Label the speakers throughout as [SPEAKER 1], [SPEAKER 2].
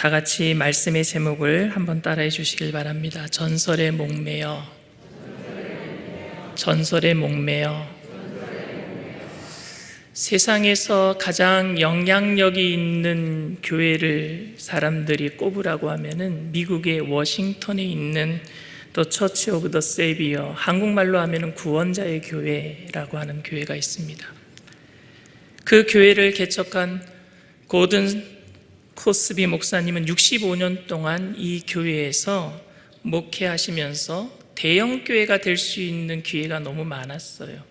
[SPEAKER 1] 다 같이 말씀의 제목을 한번 따라해 주시길 바랍니다. 전설의 목매어, 전설의 목매어. 세상에서 가장 영향력이 있는 교회를 사람들이 꼽으라고 하면은 미국의 워싱턴에 있는 더 처치 오브 더 세비어, 한국말로 하면은 구원자의 교회라고 하는 교회가 있습니다. 그 교회를 개척한 고든 코스비 목사님은 65년 동안 이 교회에서 목회하시면서 대형 교회가 될 수 있는 기회가 너무 많았어요.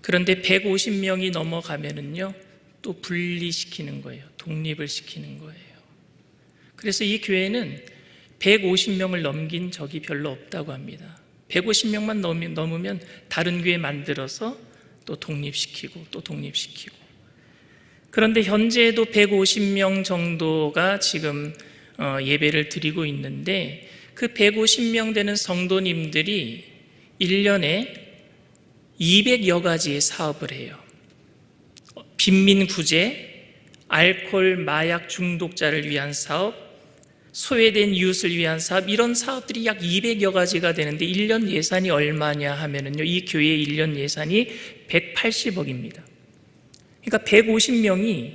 [SPEAKER 1] 그런데 150명이 넘어가면은요, 또 분리시키는 거예요. 독립을 시키는 거예요. 그래서 이 교회는 150명을 넘긴 적이 별로 없다고 합니다. 150명만 넘으면 다른 교회 만들어서 또 독립시키고 또 독립시키고. 그런데 현재도 150명 정도가 지금 예배를 드리고 있는데, 그 150명 되는 성도님들이 1년에 200여 가지의 사업을 해요. 빈민 구제, 알코올, 마약 중독자를 위한 사업, 소외된 이웃을 위한 사업, 이런 사업들이 약 200여 가지가 되는데 1년 예산이 얼마냐 하면은요, 이 교회의 1년 예산이 180억입니다. 그러니까 150명이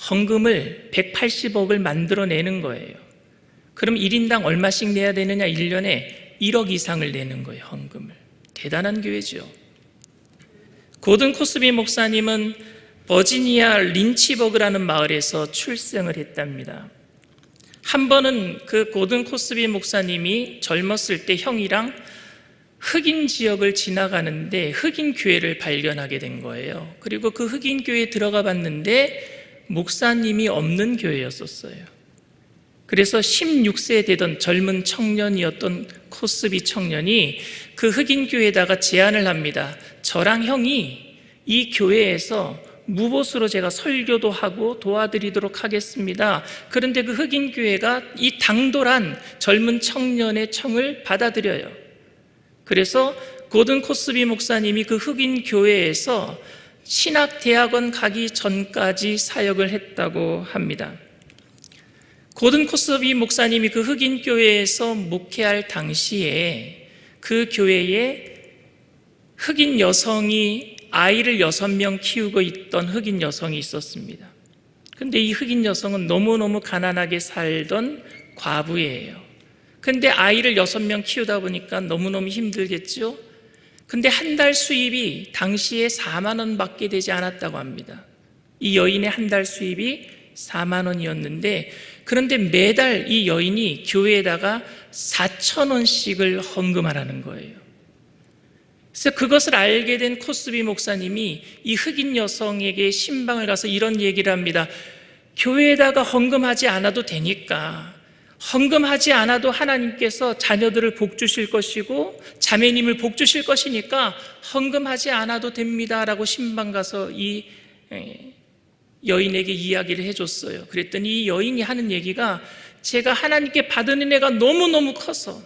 [SPEAKER 1] 헌금을 180억을 만들어내는 거예요. 그럼 1인당 얼마씩 내야 되느냐? 1년에 1억 이상을 내는 거예요, 헌금을. 대단한 교회죠. 고든 코스비 목사님은 버지니아 린치버그라는 마을에서 출생을 했답니다. 한 번은 그 고든 코스비 목사님이 젊었을 때 형이랑 흑인 지역을 지나가는데 흑인 교회를 발견하게 된 거예요. 그리고 그 흑인 교회에 들어가 봤는데 목사님이 없는 교회였었어요. 그래서 16세 되던 젊은 청년이었던 코스비 청년이 그 흑인 교회에다가 제안을 합니다. 저랑 형이 이 교회에서 무보수로 제가 설교도 하고 도와드리도록 하겠습니다. 그런데 그 흑인 교회가 이 당돌한 젊은 청년의 청을 받아들여요. 그래서 고든 코스비 목사님이 그 흑인 교회에서 신학대학원 가기 전까지 사역을 했다고 합니다. 고든 코스비 목사님이 그 흑인 교회에서 목회할 당시에 그 교회에 흑인 여성이 아이를 6명 키우고 있던 흑인 여성이 있었습니다. 그런데 이 흑인 여성은 너무너무 가난하게 살던 과부예요. 근데 아이를 6명 키우다 보니까 너무너무 힘들겠죠? 근데 한 달 수입이 당시에 4만 원밖에 되지 않았다고 합니다. 이 여인의 한 달 수입이 4만 원이었는데, 그런데 매달 이 여인이 교회에다가 4천 원씩을 헌금하라는 거예요. 그래서 그것을 알게 된 코스비 목사님이 이 흑인 여성에게 신방을 가서 이런 얘기를 합니다. 교회에다가 헌금하지 않아도 되니까, 헌금하지 않아도 하나님께서 자녀들을 복 주실 것이고 자매님을 복 주실 것이니까 헌금하지 않아도 됩니다 라고 신방 가서 이 여인에게 이야기를 해줬어요. 그랬더니 이 여인이 하는 얘기가, 제가 하나님께 받은 은혜가 너무너무 커서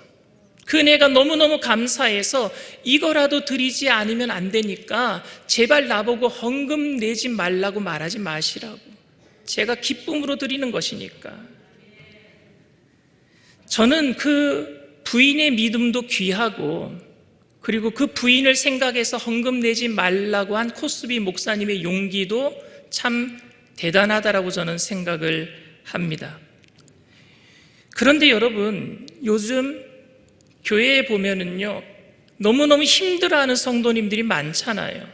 [SPEAKER 1] 그 은혜가 너무너무 감사해서 이거라도 드리지 않으면 안 되니까 제발 나보고 헌금 내지 말라고 말하지 마시라고, 제가 기쁨으로 드리는 것이니까. 저는 그 부인의 믿음도 귀하고, 그리고 그 부인을 생각해서 헌금 내지 말라고 한 코스비 목사님의 용기도 참 대단하다라고 저는 생각을 합니다. 그런데 여러분, 요즘 교회에 보면은요, 너무너무 힘들어하는 성도님들이 많잖아요.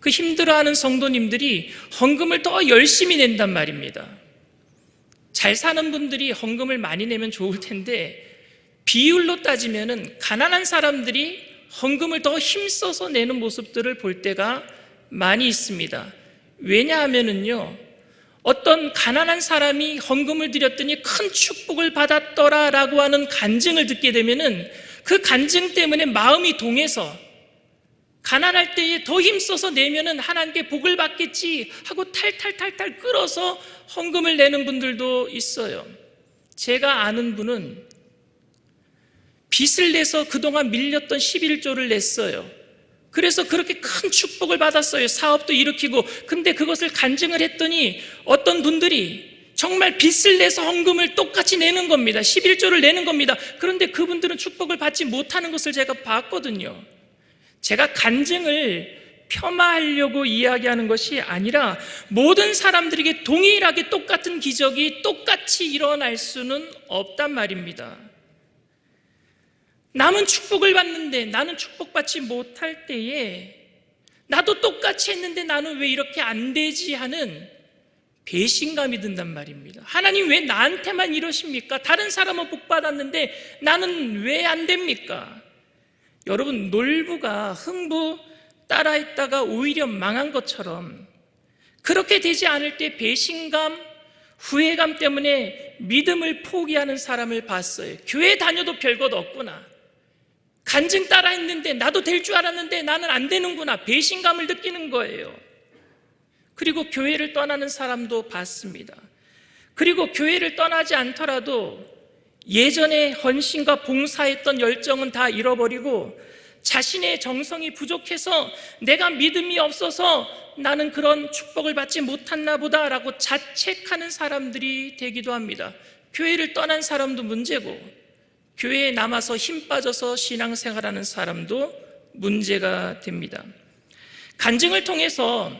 [SPEAKER 1] 그 힘들어하는 성도님들이 헌금을 더 열심히 낸단 말입니다. 잘 사는 분들이 헌금을 많이 내면 좋을 텐데, 비율로 따지면은 가난한 사람들이 헌금을 더 힘써서 내는 모습들을 볼 때가 많이 있습니다. 왜냐하면은요, 어떤 가난한 사람이 헌금을 드렸더니 큰 축복을 받았더라라고 하는 간증을 듣게 되면은 그 간증 때문에 마음이 동해서 가난할 때에 더 힘써서 내면은 하나님께 복을 받겠지 하고 탈탈탈탈 끌어서 헌금을 내는 분들도 있어요. 제가 아는 분은 빚을 내서 그동안 밀렸던 11조를 냈어요. 그래서 그렇게 큰 축복을 받았어요. 사업도 일으키고. 근데 그것을 간증을 했더니 어떤 분들이 정말 빚을 내서 헌금을 똑같이 내는 겁니다. 11조를 내는 겁니다. 그런데 그분들은 축복을 받지 못하는 것을 제가 봤거든요. 제가 간증을 폄하하려고 이야기하는 것이 아니라 모든 사람들에게 동일하게 똑같은 기적이 똑같이 일어날 수는 없단 말입니다. 남은 축복을 받는데 나는 축복받지 못할 때에 나도 똑같이 했는데 나는 왜 이렇게 안 되지 하는 배신감이 든단 말입니다. 하나님 왜 나한테만 이러십니까? 다른 사람은 복 받았는데 나는 왜 안 됩니까? 여러분, 놀부가 흥부 따라했다가 오히려 망한 것처럼 그렇게 되지 않을 때 배신감, 후회감 때문에 믿음을 포기하는 사람을 봤어요. 교회 다녀도 별것 없구나. 간증 따라했는데 나도 될 줄 알았는데 나는 안 되는구나. 배신감을 느끼는 거예요. 그리고 교회를 떠나는 사람도 봤습니다. 그리고 교회를 떠나지 않더라도 예전에 헌신과 봉사했던 열정은 다 잃어버리고 자신의 정성이 부족해서 내가 믿음이 없어서 나는 그런 축복을 받지 못했나 보다라고 자책하는 사람들이 되기도 합니다. 교회를 떠난 사람도 문제고 교회에 남아서 힘 빠져서 신앙생활하는 사람도 문제가 됩니다. 간증을 통해서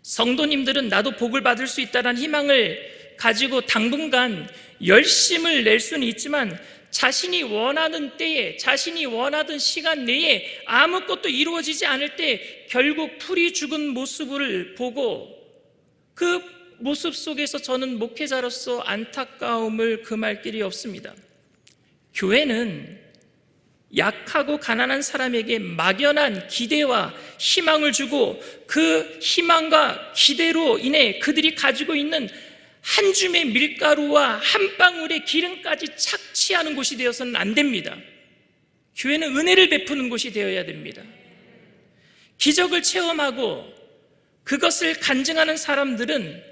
[SPEAKER 1] 성도님들은 나도 복을 받을 수 있다는 희망을 가지고 당분간 열심을 낼 수는 있지만 자신이 원하는 때에, 자신이 원하던 시간 내에 아무것도 이루어지지 않을 때 결국 풀이 죽은 모습을 보고 그 모습 속에서 저는 목회자로서 안타까움을 금할 길이 없습니다. 교회는 약하고 가난한 사람에게 막연한 기대와 희망을 주고 그 희망과 기대로 인해 그들이 가지고 있는 한 줌의 밀가루와 한 방울의 기름까지 착취하는 곳이 되어서는 안 됩니다. 교회는 은혜를 베푸는 곳이 되어야 됩니다. 기적을 체험하고 그것을 간증하는 사람들은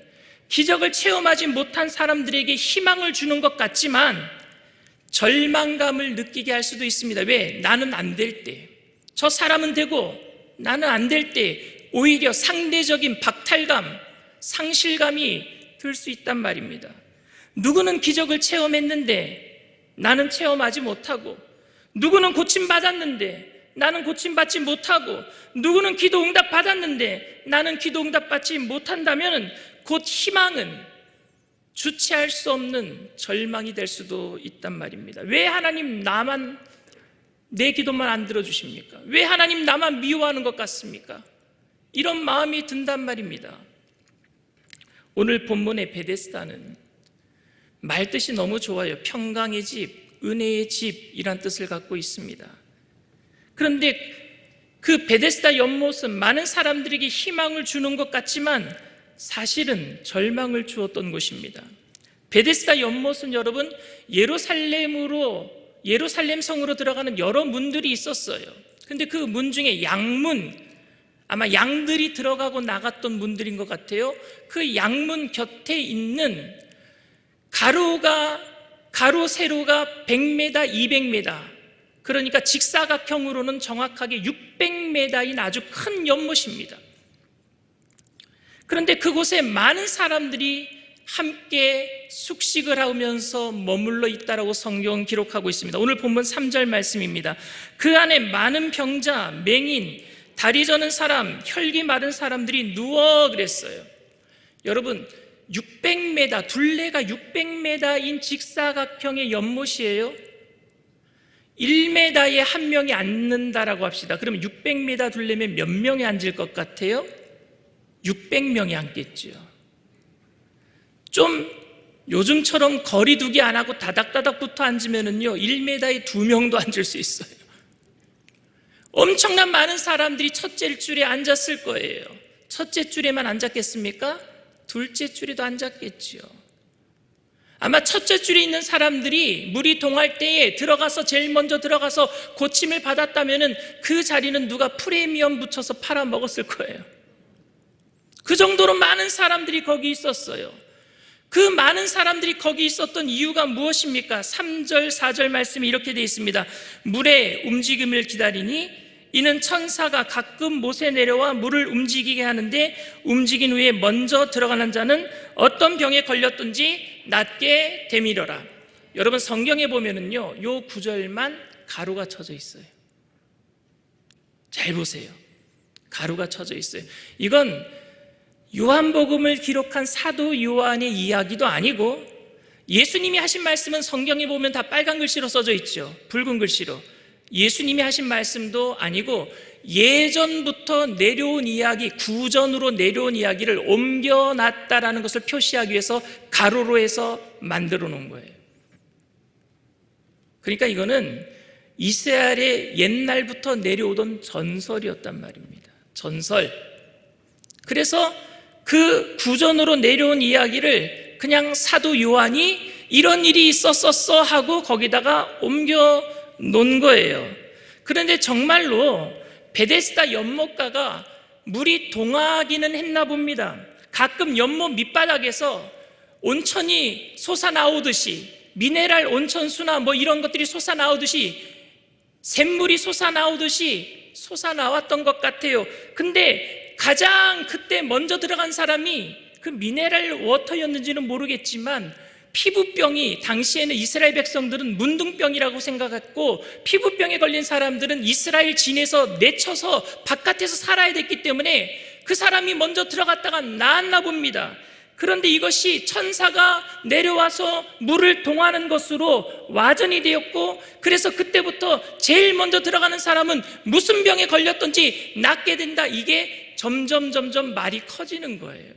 [SPEAKER 1] 기적을 체험하지 못한 사람들에게 희망을 주는 것 같지만 절망감을 느끼게 할 수도 있습니다. 왜? 나는 안 될 때, 저 사람은 되고 나는 안 될 때 오히려 상대적인 박탈감, 상실감이 들 수 있단 말입니다. 누구는 기적을 체험했는데 나는 체험하지 못하고, 누구는 고침받았는데 나는 고침받지 못하고, 누구는 기도 응답 받았는데 나는 기도 응답 받지 못한다면 곧 희망은 주체할 수 없는 절망이 될 수도 있단 말입니다. 왜 하나님 나만, 내 기도만 안 들어주십니까? 왜 하나님 나만 미워하는 것 같습니까? 이런 마음이 든단 말입니다. 오늘 본문의 베데스다는 말뜻이 너무 좋아요. 평강의 집, 은혜의 집이란 뜻을 갖고 있습니다. 그런데 그 베데스다 연못은 많은 사람들에게 희망을 주는 것 같지만 사실은 절망을 주었던 곳입니다. 베데스다 연못은 여러분 예루살렘 성으로 들어가는 여러 문들이 있었어요. 근데 그 문 중에 양문, 아마 양들이 들어가고 나갔던 문들인 것 같아요. 그 양문 곁에 있는 가로 세로가 100m, 200m, 그러니까 직사각형으로는 정확하게 600m인 아주 큰 연못입니다. 그런데 그곳에 많은 사람들이 함께 숙식을 하면서 머물러 있다라고 성경은 기록하고 있습니다. 오늘 본문 3절 말씀입니다. 그 안에 많은 병자, 맹인, 다리 저는 사람, 혈기 마른 사람들이 누워 그랬어요. 여러분, 600m, 둘레가 600m인 직사각형의 연못이에요. 1m에 한 명이 앉는다라고 합시다. 그러면 600m 둘레면 몇 명이 앉을 것 같아요? 600명이 앉겠죠. 좀 요즘처럼 거리두기 안 하고 다닥다닥 붙어 앉으면은요 1m에 2명도 앉을 수 있어요. 엄청난 많은 사람들이 첫째 줄에 앉았을 거예요. 첫째 줄에만 앉았겠습니까? 둘째 줄에도 앉았겠죠. 아마 첫째 줄에 있는 사람들이 물이 동할 때에 들어가서 제일 먼저 들어가서 고침을 받았다면은 그 자리는 누가 프리미엄 붙여서 팔아먹었을 거예요. 그 정도로 많은 사람들이 거기 있었어요. 그 많은 사람들이 거기 있었던 이유가 무엇입니까? 3절, 4절 말씀이 이렇게 되어 있습니다. 물의 움직임을 기다리니 이는 천사가 가끔 못에 내려와 물을 움직이게 하는데 움직인 후에 먼저 들어가는 자는 어떤 병에 걸렸든지 낫게 되밀어라. 여러분 성경에 보면은요, 요 구절만 가루가 쳐져 있어요. 잘 보세요. 가루가 쳐져 있어요. 이건 요한복음을 기록한 사도 요한의 이야기도 아니고 예수님이 하신 말씀은 성경에 보면 다 빨간 글씨로 써져 있죠. 붉은 글씨로. 예수님이 하신 말씀도 아니고 예전부터 내려온 이야기, 구전으로 내려온 이야기를 옮겨놨다라는 것을 표시하기 위해서 가루로 해서 만들어 놓은 거예요. 그러니까 이거는 이스라엘의 옛날부터 내려오던 전설이었단 말입니다. 전설. 그래서 그 구전으로 내려온 이야기를 그냥 사도 요한이 이런 일이 있었었어 하고 거기다가 옮겨 놓은 거예요. 그런데 정말로 베데스다 연못가가 물이 동하기는 했나 봅니다. 가끔 연못 밑바닥에서 온천이 솟아나오듯이, 미네랄 온천수나 뭐 이런 것들이 솟아나오듯이, 샘물이 솟아나오듯이 솟아나왔던 것 같아요. 근데 가장 그때 먼저 들어간 사람이 그 미네랄 워터였는지는 모르겠지만 피부병이, 당시에는 이스라엘 백성들은 문둥병이라고 생각했고 피부병에 걸린 사람들은 이스라엘 진에서 내쳐서 바깥에서 살아야 됐기 때문에 그 사람이 먼저 들어갔다가 나았나 봅니다. 그런데 이것이 천사가 내려와서 물을 동하는 것으로 와전이 되었고, 그래서 그때부터 제일 먼저 들어가는 사람은 무슨 병에 걸렸든지 낫게 된다. 이게 점점 말이 커지는 거예요.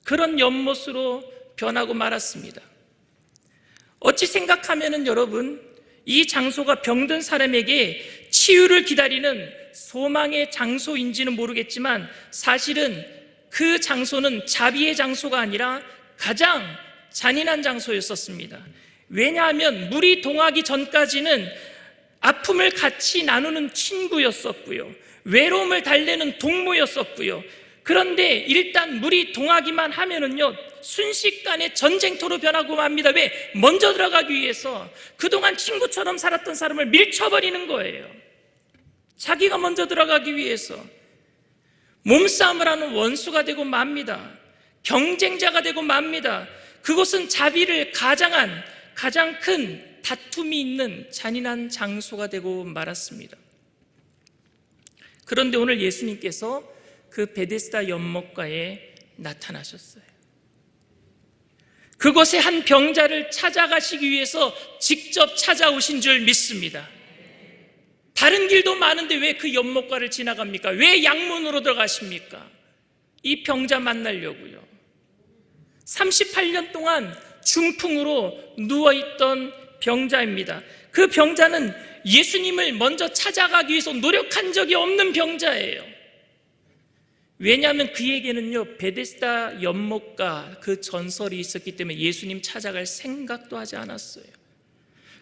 [SPEAKER 1] 그런 연못으로 변하고 말았습니다. 어찌 생각하면은 여러분, 이 장소가 병든 사람에게 치유를 기다리는 소망의 장소인지는 모르겠지만 사실은 그 장소는 자비의 장소가 아니라 가장 잔인한 장소였었습니다. 왜냐하면 물이 동하기 전까지는 아픔을 같이 나누는 친구였었고요, 외로움을 달래는 동무였었고요. 그런데 일단 물이 동하기만 하면은요, 순식간에 전쟁터로 변하고 맙니다. 왜? 먼저 들어가기 위해서 그동안 친구처럼 살았던 사람을 밀쳐버리는 거예요. 자기가 먼저 들어가기 위해서 몸싸움을 하는 원수가 되고 맙니다. 경쟁자가 되고 맙니다. 그곳은 자비를 가장한 가장 큰 다툼이 있는 잔인한 장소가 되고 말았습니다. 그런데 오늘 예수님께서 그 베데스다 연못가에 나타나셨어요. 그곳에 한 병자를 찾아가시기 위해서 직접 찾아오신 줄 믿습니다. 다른 길도 많은데 왜 그 연못가를 지나갑니까? 왜 양문으로 들어가십니까? 이 병자 만나려고요. 38년 동안 중풍으로 누워있던 병자입니다. 그 병자는 예수님을 먼저 찾아가기 위해서 노력한 적이 없는 병자예요. 왜냐하면 그에게는요, 베데스다 연못가 그 전설이 있었기 때문에 예수님 찾아갈 생각도 하지 않았어요.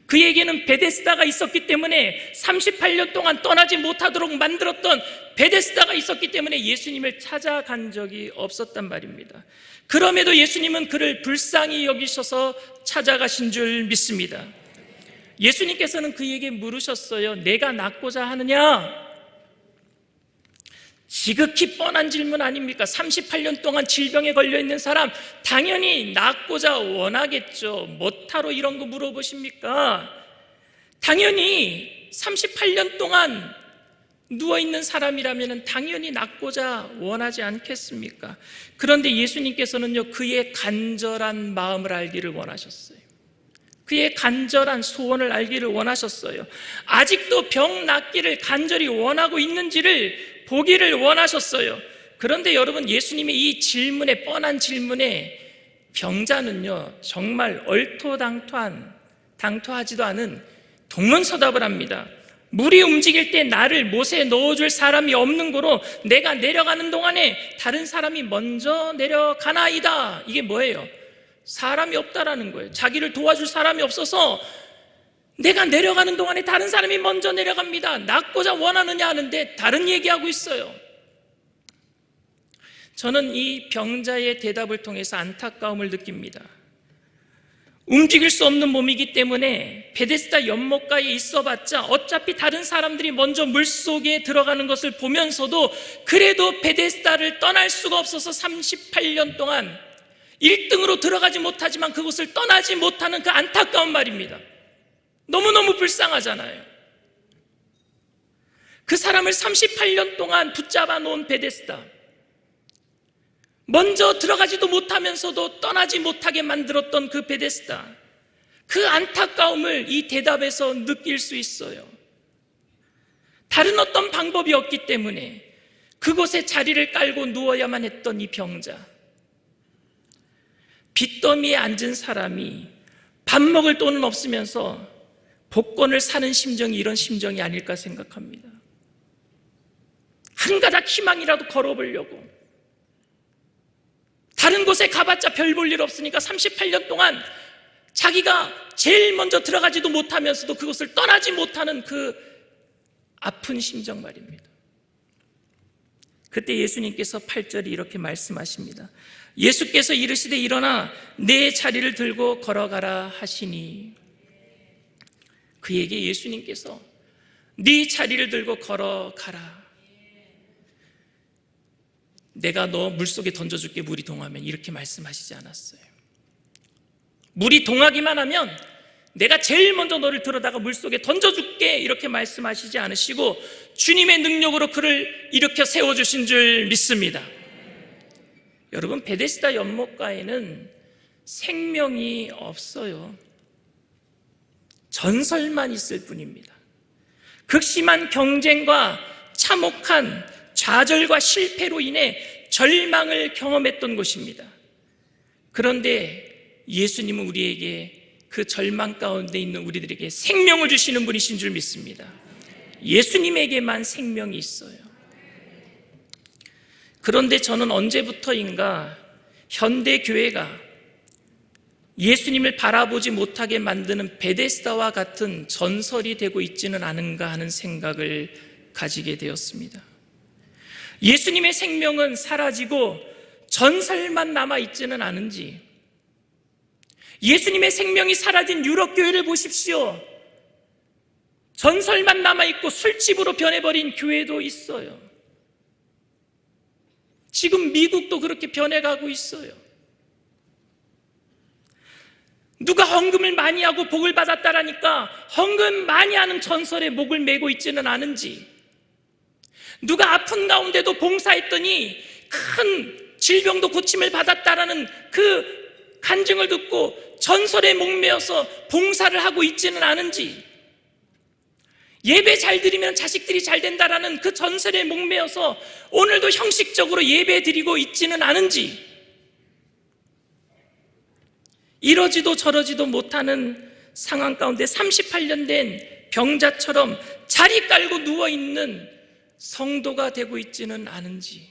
[SPEAKER 1] 그에게는 베데스다가 있었기 때문에 38년 동안 떠나지 못하도록 만들었던 베데스다가 있었기 때문에 예수님을 찾아간 적이 없었단 말입니다. 그럼에도 예수님은 그를 불쌍히 여기셔서 찾아가신 줄 믿습니다. 예수님께서는 그에게 물으셨어요. 내가 낫고자 하느냐? 지극히 뻔한 질문 아닙니까? 38년 동안 질병에 걸려있는 사람 당연히 낫고자 원하겠죠. 뭐하러 이런 거 물어보십니까? 당연히 38년 동안 누워있는 사람이라면 당연히 낫고자 원하지 않겠습니까? 그런데 예수님께서는요, 그의 간절한 마음을 알기를 원하셨어요. 그의 간절한 소원을 알기를 원하셨어요. 아직도 병 낫기를 간절히 원하고 있는지를 보기를 원하셨어요. 그런데 여러분, 예수님의 이 질문에, 뻔한 질문에 병자는요, 정말 당토하지도 않은 동문서답을 합니다. 물이 움직일 때 나를 못에 넣어줄 사람이 없는 거로 내가 내려가는 동안에 다른 사람이 먼저 내려가나이다. 이게 뭐예요? 사람이 없다라는 거예요. 자기를 도와줄 사람이 없어서 내가 내려가는 동안에 다른 사람이 먼저 내려갑니다. 낫고자 원하느냐 하는데 다른 얘기하고 있어요. 저는 이 병자의 대답을 통해서 안타까움을 느낍니다. 움직일 수 없는 몸이기 때문에 베데스다 연못가에 있어봤자 어차피 다른 사람들이 먼저 물속에 들어가는 것을 보면서도 그래도 베데스다를 떠날 수가 없어서 38년 동안 1등으로 들어가지 못하지만 그곳을 떠나지 못하는 그 안타까운 말입니다. 너무너무 불쌍하잖아요. 그 사람을 38년 동안 붙잡아 놓은 베데스다, 먼저 들어가지도 못하면서도 떠나지 못하게 만들었던 그 베데스다, 그 안타까움을 이 대답에서 느낄 수 있어요. 다른 어떤 방법이 없기 때문에 그곳에 자리를 깔고 누워야만 했던 이 병자, 빚더미에 앉은 사람이 밥 먹을 돈은 없으면서 복권을 사는 심정이 이런 심정이 아닐까 생각합니다. 한 가닥 희망이라도 걸어보려고, 다른 곳에 가봤자 별 볼 일 없으니까 38년 동안 자기가 제일 먼저 들어가지도 못하면서도 그곳을 떠나지 못하는 그 아픈 심정 말입니다. 그때 예수님께서 8절에 이렇게 말씀하십니다. 예수께서 이르시되 일어나 내 자리를 들고 걸어가라 하시니, 그에게 예수님께서 네 자리를 들고 걸어가라, 내가 너 물속에 던져줄게, 물이 동하면, 이렇게 말씀하시지 않았어요. 물이 동하기만 하면 내가 제일 먼저 너를 들어다가 물속에 던져줄게, 이렇게 말씀하시지 않으시고 주님의 능력으로 그를 일으켜 세워주신 줄 믿습니다. 여러분, 베데스다 연못가에는 생명이 없어요. 전설만 있을 뿐입니다. 극심한 경쟁과 참혹한 좌절과 실패로 인해 절망을 경험했던 곳입니다. 그런데 예수님은 우리에게, 그 절망 가운데 있는 우리들에게 생명을 주시는 분이신 줄 믿습니다. 예수님에게만 생명이 있어요. 그런데 저는 언제부터인가 현대 교회가 예수님을 바라보지 못하게 만드는 베데스다와 같은 전설이 되고 있지는 않은가 하는 생각을 가지게 되었습니다. 예수님의 생명은 사라지고 전설만 남아있지는 않은지, 예수님의 생명이 사라진 유럽 교회를 보십시오. 전설만 남아있고 술집으로 변해버린 교회도 있어요. 지금 미국도 그렇게 변해가고 있어요. 누가 헌금을 많이 하고 복을 받았다라니까 헌금 많이 하는 전설에 목을 메고 있지는 않은지, 누가 아픈 가운데도 봉사했더니 큰 질병도 고침을 받았다라는 그 간증을 듣고 전설에 목매어서 봉사를 하고 있지는 않은지, 예배 잘 드리면 자식들이 잘 된다라는 그 전설에 목매어서 오늘도 형식적으로 예배 드리고 있지는 않은지, 이러지도 저러지도 못하는 상황 가운데 38년 된 병자처럼 자리 깔고 누워있는 성도가 되고 있지는 않은지,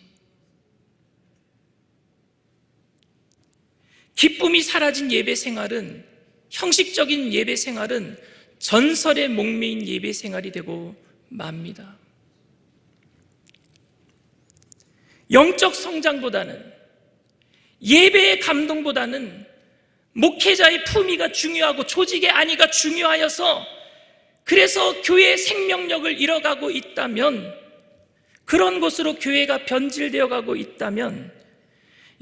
[SPEAKER 1] 기쁨이 사라진 예배 생활은, 형식적인 예배 생활은 전설에 목매인 예배 생활이 되고 맙니다. 영적 성장보다는, 예배의 감동보다는 목회자의 품위가 중요하고 조직의 안위가 중요하여서, 그래서 교회의 생명력을 잃어가고 있다면, 그런 곳으로 교회가 변질되어 가고 있다면,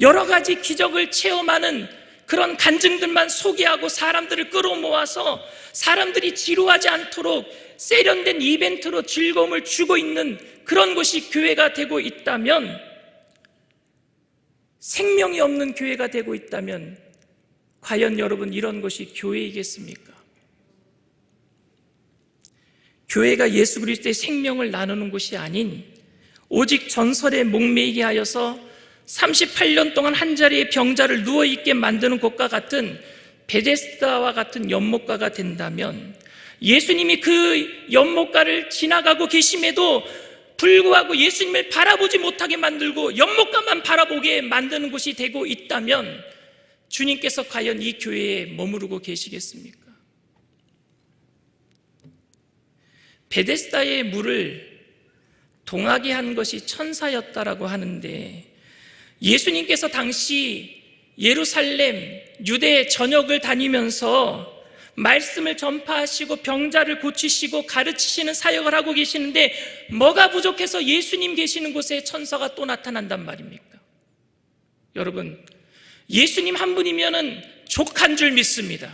[SPEAKER 1] 여러 가지 기적을 체험하는 그런 간증들만 소개하고 사람들을 끌어모아서 사람들이 지루하지 않도록 세련된 이벤트로 즐거움을 주고 있는 그런 곳이 교회가 되고 있다면, 생명이 없는 교회가 되고 있다면, 과연 여러분, 이런 것이 교회이겠습니까? 교회가 예수 그리스도의 생명을 나누는 곳이 아닌 오직 전설에 목매이게 하여서 38년 동안 한 자리에 병자를 누워있게 만드는 곳과 같은 베데스다와 같은 연못가가 된다면, 예수님이 그 연못가를 지나가고 계심에도 불구하고 예수님을 바라보지 못하게 만들고 연못가만 바라보게 만드는 곳이 되고 있다면, 주님께서 과연 이 교회에 머무르고 계시겠습니까? 베데스다의 물을 동하게 한 것이 천사였다라고 하는데, 예수님께서 당시 예루살렘, 유대 전역을 다니면서 말씀을 전파하시고 병자를 고치시고 가르치시는 사역을 하고 계시는데 뭐가 부족해서 예수님 계시는 곳에 천사가 또 나타난단 말입니까? 여러분, 예수님 한 분이면은 족한 줄 믿습니다.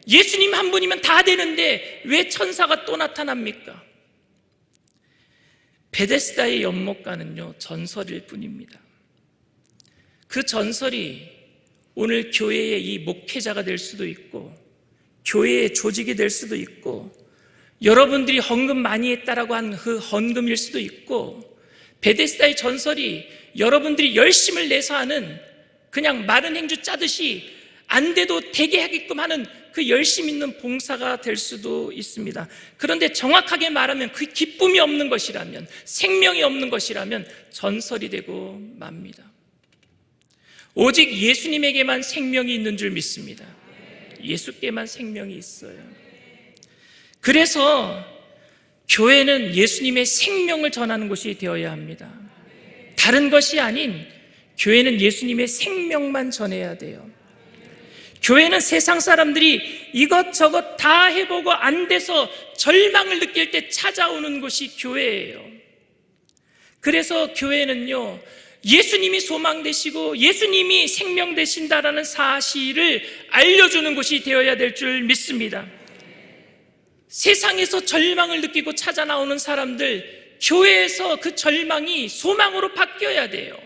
[SPEAKER 1] 예수님 한 분이면 다 되는데 왜 천사가 또 나타납니까? 베데스다의 연못가는요, 전설일 뿐입니다. 그 전설이 오늘 교회의 이 목회자가 될 수도 있고 교회의 조직이 될 수도 있고 여러분들이 헌금 많이 했다라고 한 그 헌금일 수도 있고 베데스다의 전설이 여러분들이 열심을 내서 하는 그냥 마른 행주 짜듯이 안 돼도 되게 하게끔 하는 그 열심 있는 봉사가 될 수도 있습니다. 그런데 정확하게 말하면 그 기쁨이 없는 것이라면, 생명이 없는 것이라면 전설이 되고 맙니다. 오직 예수님에게만 생명이 있는 줄 믿습니다. 예수께만 생명이 있어요. 그래서 교회는 예수님의 생명을 전하는 곳이 되어야 합니다. 다른 것이 아닌 교회는 예수님의 생명만 전해야 돼요. 교회는 세상 사람들이 이것저것 다 해보고 안 돼서 절망을 느낄 때 찾아오는 곳이 교회예요. 그래서 교회는요, 예수님이 소망 되시고 예수님이 생명 되신다라는 사실을 알려주는 곳이 되어야 될 줄 믿습니다. 세상에서 절망을 느끼고 찾아 나오는 사람들, 교회에서 그 절망이 소망으로 바뀌어야 돼요.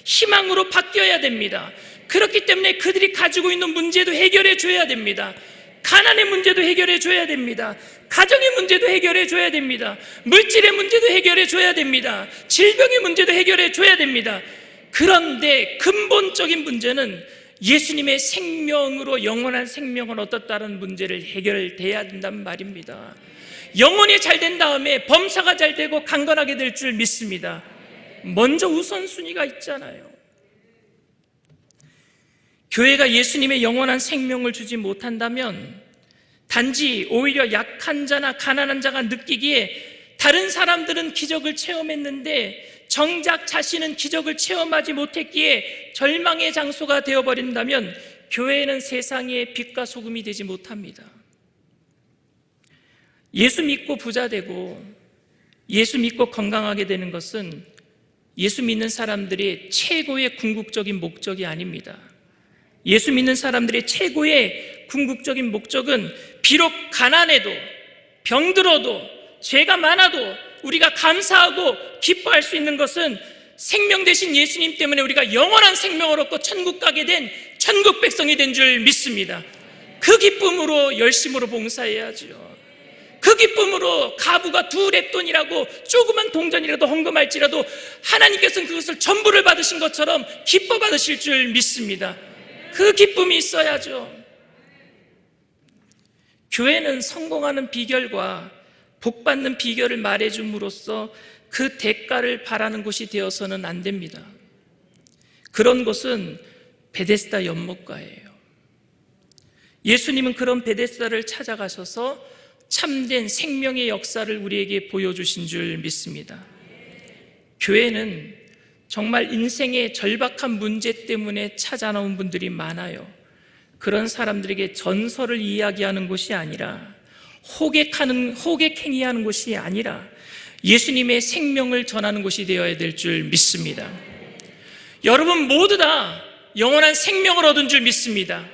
[SPEAKER 1] 희망으로 바뀌어야 됩니다. 그렇기 때문에 그들이 가지고 있는 문제도 해결해 줘야 됩니다. 가난의 문제도 해결해 줘야 됩니다. 가정의 문제도 해결해 줘야 됩니다. 물질의 문제도 해결해 줘야 됩니다. 질병의 문제도 해결해 줘야 됩니다. 그런데 근본적인 문제는 예수님의 생명으로 영원한 생명을 얻었다는 문제를 해결돼야 된단 말입니다. 영혼이 잘 된 다음에 범사가 잘 되고 강건하게 될 줄 믿습니다. 먼저 우선순위가 있잖아요. 교회가 예수님의 영원한 생명을 주지 못한다면 단지 오히려 약한 자나 가난한 자가 느끼기에 다른 사람들은 기적을 체험했는데 정작 자신은 기적을 체험하지 못했기에 절망의 장소가 되어버린다면 교회는 세상의 빛과 소금이 되지 못합니다. 예수 믿고 부자 되고 예수 믿고 건강하게 되는 것은 예수 믿는 사람들의 최고의 궁극적인 목적이 아닙니다. 예수 믿는 사람들의 최고의 궁극적인 목적은 비록 가난해도 병들어도 죄가 많아도 우리가 감사하고 기뻐할 수 있는 것은 생명 되신 예수님 때문에 우리가 영원한 생명을 얻고 천국 가게 된 천국 백성이 된 줄 믿습니다. 그 기쁨으로 열심으로 봉사해야죠. 그 기쁨으로 가부가 2렙돈이라고 조그만 동전이라도 헌금할지라도 하나님께서는 그것을 전부를 받으신 것처럼 기뻐 받으실 줄 믿습니다. 그 기쁨이 있어야죠. 교회는 성공하는 비결과 복받는 비결을 말해줌으로써 그 대가를 바라는 곳이 되어서는 안 됩니다. 그런 곳은 베데스다 연못가예요. 예수님은 그런 베데스다를 찾아가셔서 참된 생명의 역사를 우리에게 보여주신 줄 믿습니다. 교회는 정말 인생의 절박한 문제 때문에 찾아나온 분들이 많아요. 그런 사람들에게 전설을 이야기하는 곳이 아니라 호객행위하는 곳이 아니라 예수님의 생명을 전하는 곳이 되어야 될 줄 믿습니다. 여러분 모두 다 영원한 생명을 얻은 줄 믿습니다.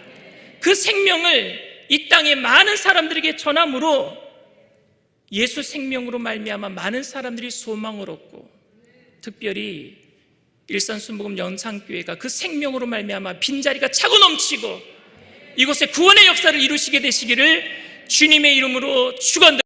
[SPEAKER 1] 그 생명을 이 땅의 많은 사람들에게 전함으로 예수 생명으로 말미암아 많은 사람들이 소망을 얻고 특별히 일산순복음 영상교회가 그 생명으로 말미암아 빈자리가 차고 넘치고 이곳에 구원의 역사를 이루시게 되시기를 주님의 이름으로 축원드립니다.